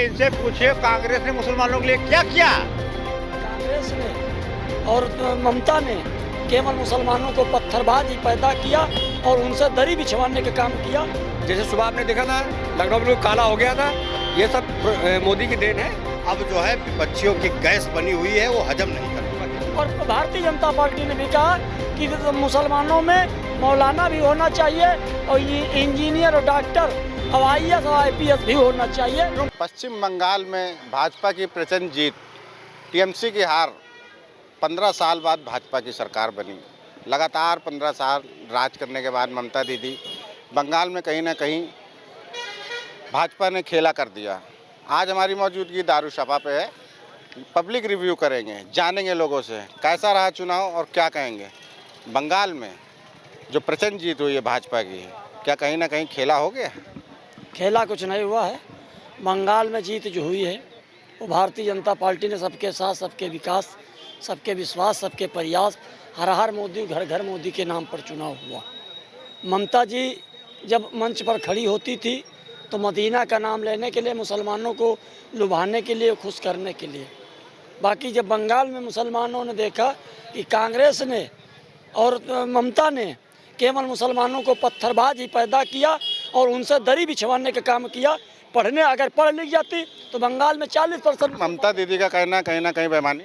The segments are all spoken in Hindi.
इनसे पूछिए कांग्रेस ने मुसलमानों के लिए क्या किया। कांग्रेस ने और ममता ने केवल मुसलमानों को पत्थरबाजी पैदा किया और उनसे दरी बिछवाने का काम किया। जैसे सुबह आपने देखा था लखनऊ बिल्कुल काला हो गया था, ये सब मोदी की देन है। अब जो है बच्चियों की गैस बनी हुई है वो हजम नहीं कर पाती। और भारतीय जनता पार्टी ने भी कहा कि मुसलमानों में मौलाना भी होना चाहिए और इंजीनियर और डॉक्टर और IAS और IPS भी होना चाहिए। पश्चिम बंगाल में भाजपा की प्रचंड जीत, टीएमसी की हार, 15 साल बाद भाजपा की सरकार बनी। लगातार 15 साल राज करने के बाद ममता दीदी बंगाल में कहीं ना कहीं भाजपा ने खेला कर दिया। आज हमारी मौजूदगी दारुशफा पे है। पब्लिक रिव्यू करेंगे, जानेंगे लोगों से कैसा रहा चुनाव और क्या कहेंगे। बंगाल में जो प्रचंड जीत हुई है भाजपा की, क्या कहीं ना कहीं खेला हो गया? खेला कुछ नहीं हुआ है। बंगाल में जीत जो हुई है वो भारतीय जनता पार्टी ने सबके साथ, सबके विकास, सबके विश्वास, सबके प्रयास, हर हर मोदी घर घर मोदी के नाम पर चुनाव हुआ। ममता जी जब मंच पर खड़ी होती थी तो मदीना का नाम लेने के लिए, मुसलमानों को लुभाने के लिए, खुश करने के लिए। बाकी जब बंगाल में मुसलमानों ने देखा कि कांग्रेस ने और ममता ने केवल मुसलमानों को पत्थरबाजी पैदा किया और उनसे दरी बिछवाने का काम किया। पढ़ने अगर पढ़ लिख जाती तो बंगाल में 40% ममता दीदी का कहना कहीं ना कहीं बेईमानी।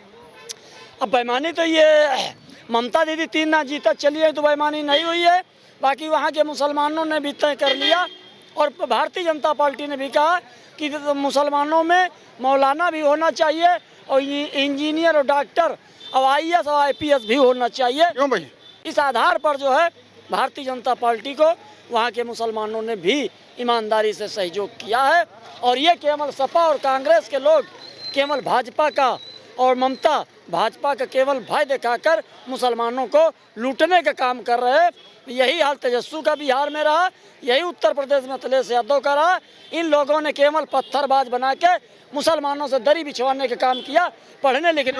अब बेईमानी तो ये ममता दीदी 3 ना जीता चली है तो बेईमानी नहीं हुई है। बाकी वहाँ के मुसलमानों ने भी तय कर लिया और भारतीय जनता पार्टी ने भी कहा कि मुसलमानों में मौलाना भी होना चाहिए और इंजीनियर और डॉक्टर और IAS और IPS भी होना चाहिए। क्यों भाई? इस आधार पर जो है भारतीय जनता पार्टी को वहाँ के मुसलमानों ने भी ईमानदारी से सहयोग किया है। और ये केवल सपा और कांग्रेस के लोग केवल भाजपा का और ममता भाजपा का केवल भय दिखाकर मुसलमानों को लूटने का काम कर रहे हैं। यही हाल तेजस्वी का बिहार में रहा, यही उत्तर प्रदेश में अखिलेश यादव का रहा। इन लोगों ने केवल पत्थरबाज बना के मुसलमानों से दरी बिछवाने का काम किया। पढ़ने लिखने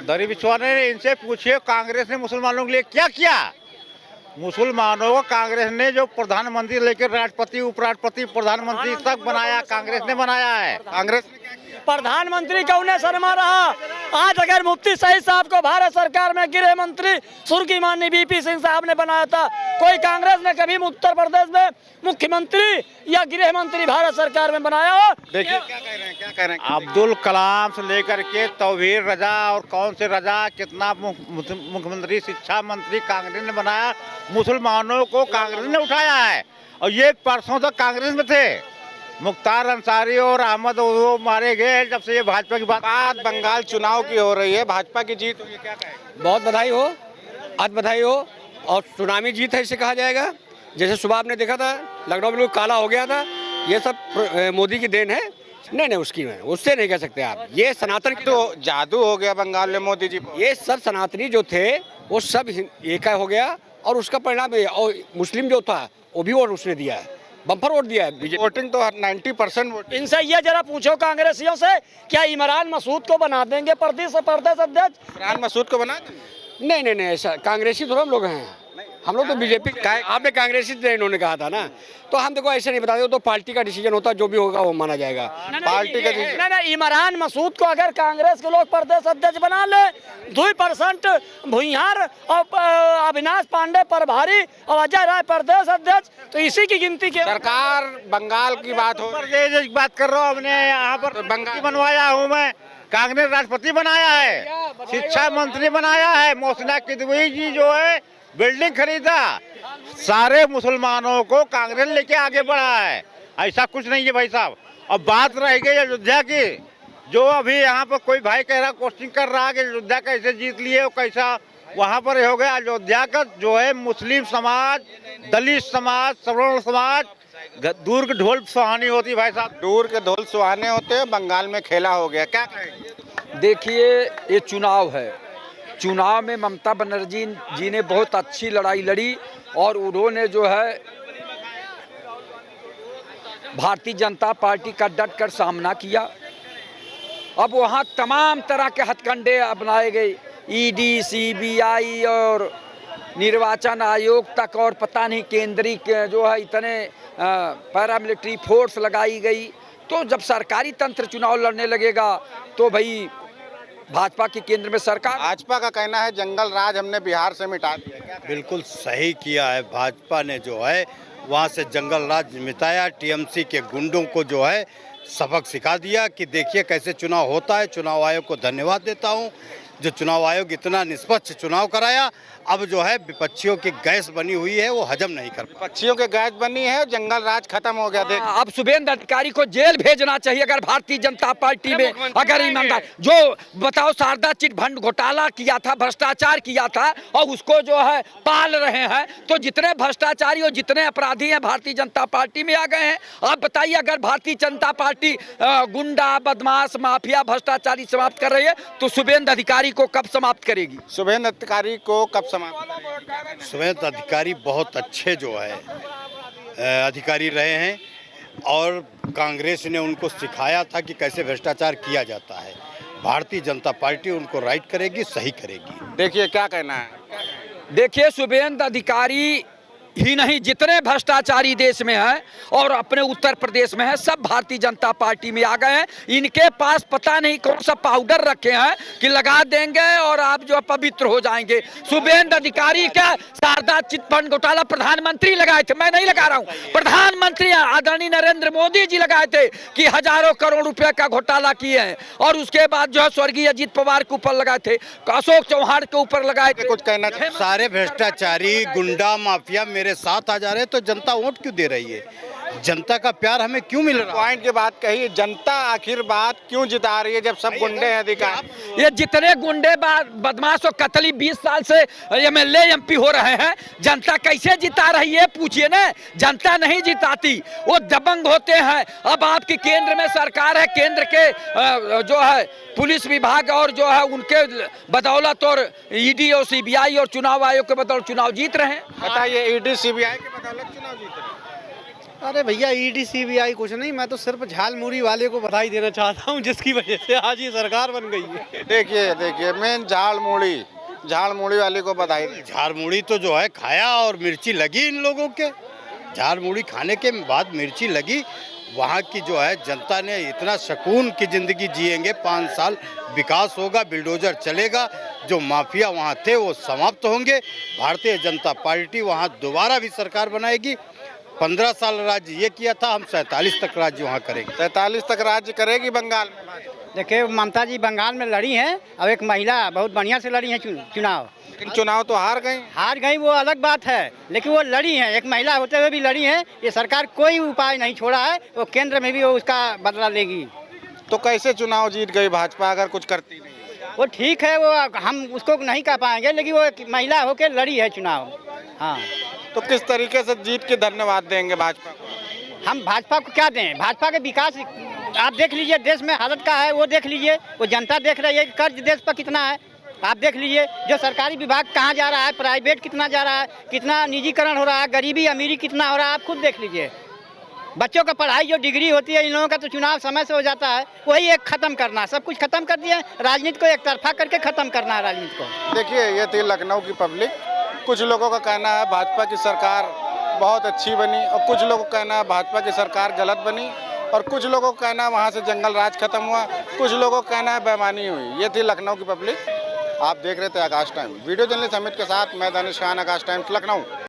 दरी बिछवाने ने इनसे पूछिए कांग्रेस ने मुसलमानों के लिए क्या किया। मुसलमानों को कांग्रेस ने जो प्रधानमंत्री लेकर राष्ट्रपति, उपराष्ट्रपति, प्रधानमंत्री तक बनाया, कांग्रेस ने बनाया है। कांग्रेस प्रधानमंत्री कौन शर्मा रहा। आज अगर मुफ्ती सईद साहब को भारत सरकार में गृह मंत्री सुर्खी माननीय VP सिंह साहब ने बनाया था, कोई कांग्रेस ने कभी उत्तर प्रदेश में मुख्यमंत्री या गृह मंत्री भारत सरकार में बनाया हो? देखिए क्या कह रहे हैं। अब्दुल कलाम से लेकर के तौहीर रजा और कौन से रजा, कितना मुख्यमंत्री, शिक्षा मंत्री कांग्रेस ने बनाया। मुसलमानों को कांग्रेस ने उठाया है और ये परसों तक कांग्रेस में थे। मुख्तार अंसारी और अहमद वो मारे गए जब से ये भाजपा की बात बंगाल चुनाव की हो रही है, भाजपा की जीत हुई है, क्या कहेंगे? बहुत बधाई हो, आज बधाई हो। और सुनामी जीत है इसे कहा जाएगा। जैसे सुबह आपने देखा था लखनऊ बिल्कुल काला हो गया था, ये सब मोदी की देन है। नहीं उसकी उससे नहीं कह सकते आप। ये सनातन तो जादू हो गया बंगाल में मोदी जी। ये सब सनातनी जो थे वो सब एक हो गया और उसका परिणाम। और मुस्लिम जो था वो भी वोट उसने दिया है, बम्पर वोट दिया है। वोटिंग तो 90% वोट। इनसे ये जरा पूछो कांग्रेसियों से, क्या इमरान मसूद को बना देंगे प्रदेश अध्यक्ष? इमरान मसूद को बना देंगे? नहीं ऐसा कांग्रेसी थोड़ा हम लोग हैं, हम लोग तो बीजेपी। आपने कांग्रेसी इन्होंने कहा था ना, तो हम देखो ऐसे नहीं बताते। वो तो पार्टी का डिसीजन होता है, जो भी होगा वो माना जाएगा। पार्टी का डिसीजन। नहीं, इमरान मसूद को अगर कांग्रेस के लोग प्रदेश अध्यक्ष बना ले, 2% भुइयार और अविनाश पांडे प्रभारी और अजय राय प्रदेश अध्यक्ष, तो इसी की गिनती के सरकार बंगाल की बात हो। प्रदेश बात कर रहा हूँ, हमने यहाँ पर बंगाल बनवाया हूँ मैं। कांग्रेस राष्ट्रपति बनाया है, शिक्षा मंत्री बनाया है। मोहसिना किदवई जी जो है बिल्डिंग खरीदा। सारे मुसलमानों को कांग्रेस लेके आगे बढ़ा है। ऐसा कुछ नहीं है भाई साहब। अब बात रह गई अयोध्या की, जो अभी यहाँ पर कोई भाई कह रहा, क्वेश्चन कर रहा कि अयोध्या कैसे जीत लिए और कैसा वहाँ पर हो गया। अयोध्या का जो है मुस्लिम समाज, दलित समाज, सवर्ण समाज, दूर के ढोल सुहानी होती भाई साहब। दूर के ढोल सुहाने होते हैं, बंगाल में खेला हो गया, क्या कहेंगे? देखिए ये चुनाव है, चुनाव में ममता बनर्जी जी ने बहुत अच्छी लड़ाई लड़ी और उन्होंने जो है भारतीय जनता पार्टी का डट कर सामना किया। अब वहाँ तमाम तरह के हथकंडे अपनाए गए, ED, CBI और निर्वाचन आयोग तक, और पता नहीं केंद्रीय जो है इतने पैरामिलिट्री फोर्स लगाई गई। तो जब सरकारी तंत्र चुनाव लड़ने लगेगा तो भाई भाजपा की केंद्र में सरकार। भाजपा का कहना है जंगल राज हमने बिहार से मिटा दिया। क्या बिल्कुल सही किया है भाजपा ने, जो है वहाँ से जंगल राज मिटाया, टीएमसी के गुंडों को जो है सबक सिखा दिया कि देखिए कैसे चुनाव होता है। चुनाव आयोग को धन्यवाद देता हूँ जो चुनाव आयोग इतना निष्पक्ष चुनाव कराया। अब जो है विपक्षियों की गैस बनी हुई है वो हजम नहीं कर पा। पक्षियों के गैस बनी है, जंगल राज खत्म हो गया। देख अब शुभेंद्र अधिकारी को जेल भेजना चाहिए अगर भारतीय जनता पार्टी में अगर ईमानदार, जो बताओ शारदा चिट फंड घोटाला किया था, भ्रष्टाचार किया था और उसको जो है पाल रहे हैं, तो जितने भ्रष्टाचारी और जितने अपराधी हैं भारतीय जनता पार्टी में आ गए हैं। आप बताइए अगर भारतीय जनता पार्टी गुंडा बदमाश माफिया भ्रष्टाचारी समाप्त कर रही है तो शुभेंद्र अधिकारी को कब समाप्त करेगी? शुभेंद्र अधिकारी को कब समाप्त? शुभेंद्र अधिकारी बहुत अच्छे जो है अधिकारी रहे हैं और कांग्रेस ने उनको सिखाया था कि कैसे भ्रष्टाचार किया जाता है। भारतीय जनता पार्टी उनको राइट करेगी, सही करेगी। देखिए क्या कहना है। देखिए शुभेंद्र अधिकारी ही नहीं जितने भ्रष्टाचारी देश में हैं और अपने उत्तर प्रदेश में हैं सब भारतीय जनता पार्टी में आ गए हैं। इनके पास पता नहीं कौन सा पाउडर रखे हैं कि लगा देंगे और आप जो पवित्र हो जाएंगे। शुभेंद्र अधिकारी का शारदा चिट फंड घोटाला प्रधानमंत्री लगाए थे, मैं नहीं लगा रहा हूं, प्रधानमंत्री आदरणीय नरेंद्र मोदी जी लगाए थे कि हजारों करोड़ रुपए का घोटाला किए हैं। और उसके बाद जो है स्वर्गीय अजीत पवार के ऊपर लगाए थे, अशोक चौहान के ऊपर लगाए थे। कुछ कहना सारे भ्रष्टाचारी गुंडा माफिया मेरे साथ आ जा रहे हैं तो जनता वोट क्यों दे रही है? जनता का प्यार हमें क्यों मिल रहा है? पॉइंट की बात कही, जनता आखिर बात क्यों जिता रही है जब सब गुंडे हैं अधिकारी? ये जितने गुंडे बदमाश और कतली 20 साल से एमएलए एमपी हो रहे हैं, जनता कैसे जिता रही है पूछिए ना। जनता नहीं जिताती, वो दबंग होते हैं। अब आपकी केंद्र में सरकार है, केंद्र के जो है पुलिस विभाग और जो है उनके बदौलत और ईडी और सीबीआई और चुनाव आयोग के बदौलत चुनाव जीत रहे हैं। बताइए ईडी सीबीआई के बदौलत चुनाव जीत रहे हैं। अरे भैया ईडी सीबीआई कुछ नहीं, मैं तो सिर्फ झालमुड़ी वाले को बधाई देना चाहता हूँ जिसकी वजह से आज ये सरकार बन गई है। देखिए मेन झालमुड़ी वाले को बधाई। झालमुड़ी तो जो है खाया और मिर्ची लगी इन लोगों के। झालमुड़ी खाने के बाद मिर्ची लगी। वहाँ की जो है जनता ने इतना सुकून की ज़िंदगी जिएंगे, 5 साल विकास होगा, बिल्डोजर चलेगा, जो माफिया वहाँ थे वो समाप्त होंगे। भारतीय जनता पार्टी वहाँ दोबारा भी सरकार बनाएगी। 15 साल राज्य ये किया था, हम 47 तक राज्य वहाँ करेंगे। 47 तक राज्य करेगी बंगाल में। देखिए ममता जी बंगाल में लड़ी हैं और एक महिला बहुत बढ़िया से लड़ी है चुनाव। लेकिन चुनाव तो हार गई वो अलग बात है, लेकिन वो लड़ी हैं, एक महिला होते हुए भी लड़ी हैं। ये सरकार कोई उपाय नहीं छोड़ा है, वो केंद्र में भी वो उसका बदला लेगी। तो कैसे चुनाव जीत गई भाजपा अगर कुछ करती नहीं? वो ठीक है, वो हम उसको नहीं कह पाएंगे, लेकिन वो एक महिला होकर लड़ी है चुनाव। हाँ, तो किस तरीके से जीत के धन्यवाद देंगे भाजपा को? हम भाजपा को क्या दें? भाजपा के विकास आप देख लीजिए, देश में हालत का है वो देख लीजिए, वो जनता देख रही है कि कर्ज देश पर कितना है। आप देख लीजिए जो सरकारी विभाग कहाँ जा रहा है, प्राइवेट कितना जा रहा है, कितना निजीकरण हो रहा है, गरीबी अमीरी कितना हो रहा है, आप खुद देख लीजिए। बच्चों का पढ़ाई जो डिग्री होती है इन लोगों का तो चुनाव समय से हो जाता है, वही एक खत्म करना, सब कुछ खत्म कर दिया, राजनीति को एक तरफा करके खत्म करना है राजनीति को। देखिए ये थी लखनऊ की पब्लिक। कुछ लोगों का कहना है भाजपा की सरकार बहुत अच्छी बनी और कुछ लोगों का कहना है भाजपा की सरकार गलत बनी और कुछ लोगों का कहना है वहाँ से जंगल राज खत्म हुआ, कुछ लोगों का कहना है बेईमानी हुई। ये थी लखनऊ की पब्लिक। आप देख रहे थे आकाश टाइम। वीडियो जर्नलिस्ट अमित के साथ मैं दानिश खान, आकाश टाइम्स लखनऊ।